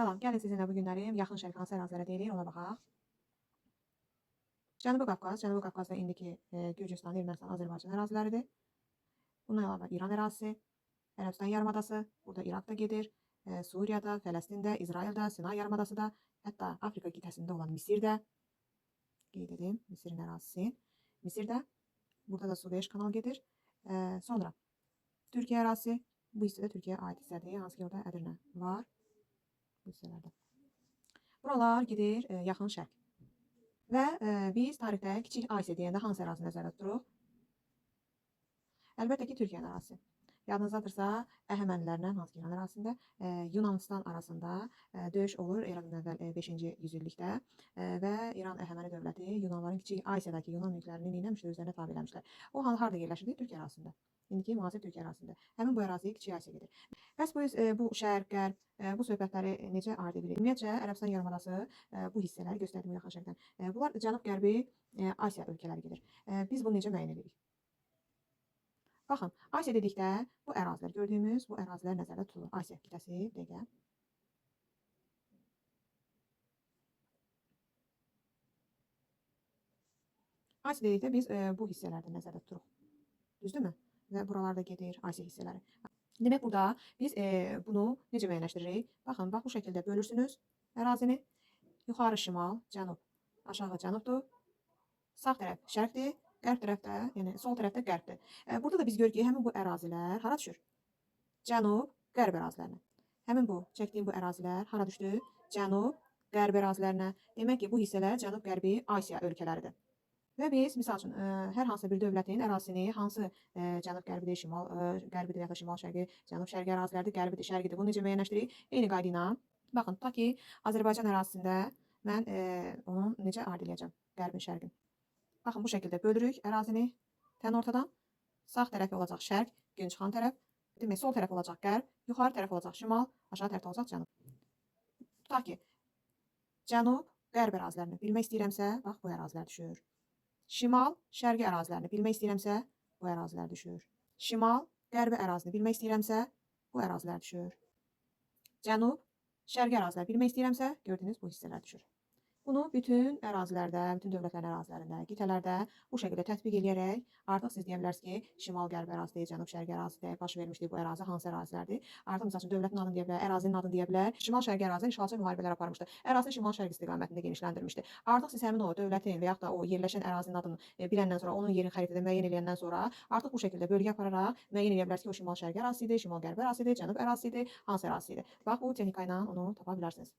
Salam, gəlin sizinlə bu günləri yaxın şərq hansı ərazilərə deyilir, ona baxaq. Cənubi Qafqaz, Cənubi Qafqazda indiki Gürcüstan, Ermənistan, Azərbaycan əraziləridir. Bundan əlavə İran ərazisi, Ərəbistan yarımadası, burada İraq da gedir, Suriyada, Fələstində, İsraildə, Sinay yarımadası da, hətta Afrika qitəsində olan Misirdə, qeyd edim, Misirin ərazisi. Misirdə, burada da Suveç kanal gedir. Sonra Türkiyə ərazisi, bu hissədə Türkiyəyə aid hissədir, hansı ki orada Ədirnə var bu hissələrdə. Buralar gedir yaxın şərq. Və biz tarixdə Kiçik Asiya deyəndə hansı ərazi nəzərdə tuturuq? Əlbəttə ki, Türkiyənin ərazisi. Yadınızdadırsa, Əhəmənilərlə hansı ki İran ərazisində Yunanistan arasında döyüş olur eradan əvvəl 5-ci yüzillikdə və İran Əhəməni dövləti Yunanların Kiçik Asiyadakı Yunan mülklərini nə etmişlər, özlərinə tabe eləmişlər. O harda yerləşirdi? Türkiyə ərazisində. İndiki müasir Türkiyə ərazisində. Həmin bu ərazi Kiçik Asiya gedir. Bəs bu şərq, qərb, bu söhbətləri necə ayırd edirik? Ümumiyyətcə, Ərəbistan yarımadası bu hissələri göstərdim yaxın şərqdən. Bunlar cənub-qərbi Asiya ölkələri gedir. Biz bunu necə müəyyən edirik? Baxın, Asiya dedikdə bu ərazilər gördüyümüz bu ərazilər nəzərdə tutulur. Asiya qitəsi, dəqiqə. Asiya dedikdə biz bu hissələrdə nəzərdə tuturuq. Düzdürmü? Və buralarda gedir Asiya hissələri. Demək, burada biz bunu necə müəyyənləşdiririk? Baxın, bax bu şəkildə bölürsünüz ərazini. Yuxarı şimal, cənub, aşağı cənubdur. Sağ tərəf şərqdir, qərb tərəfdə, yəni sol tərəfdə qərbdir. Burada da biz görürük ki, həmin bu ərazilər hara düşür? Cənub, qərb ərazilərinə. Həmin bu, çəkdiyim bu ərazilər hara düşdü? Cənub, qərb ərazilərinə. Demək ki, bu hissələr cənub-qərbi Asiya ölkələridir. Və biz, misal üçün, hər hansı bir dövlətin ərazisini hansı cənub-qərbidir, qərbidir ya da şimal-şərqi, cənub-şərqi ərazilərdir, qərbidir, şərqidir. Bunu necə müəyyənləşdiririk? Eyni qayda ilə. Baxın, ta ki, Azərbaycan ərazisində mən onu necə ayırd edəcəm? Qərbin, şərqin. Baxın, bu şəkildə bölürük ərazini tən ortadan. Sağ tərəfi olacaq şərq, gün çıxan tərəf. Demək, sol tərəf olacaq qərb, yuxarı tərəf olacaq şimal, aşağı tərəfdə olacaq cənub. Tutaq ki, cənub, qərb ərazilərini bilmək istəyirəmsə, bax, bu ərazilər düşür. Şimal, şərqi ərazilərini bilmək istəyirəmsə, bu ərazilər düşür. Şimal, qərbi ərazini bilmək istəyirəmsə, bu ərazilər düşür. Cənub, şərqi əraziləri bilmək istəyirəmsə, gördüyünüz bu hissələr düşür. Bunu bütün ərazilərdə, bütün dövlətlərin ərazilərində, qitələrdə bu şəkildə tətbiq edərək artıq siz deyə bilərsiniz ki, şimal-qərb ərazidir, cənub-şərqi ərazidir, baş vermişdir bu ərazi hansı ərazilərdir? Artıq məsəl üçün dövlətin adını deyə bilər, ərazinin adını deyə bilər. Şimal-şərqi ərazi işğalçı müharibələr aparmışdı. Ərazini şimal-şərq istiqamətində genişləndirmişdi. Artıq siz həmin o dövlətin və yaxud da o yerləşən ərazinin adını biləndən sonra, onun yerini xəritədə müəyyən edəndən sonra artıq bu şəkildə bölgə apararaq müəyyən edə bilərsiniz ki, o şimal-şərqi ərazisidir, şimal-qərbi ərazisidir, cənub ərazisidir, hansı ərazisidir? Bax, bu texnika ilə onu tapa bilərsiniz.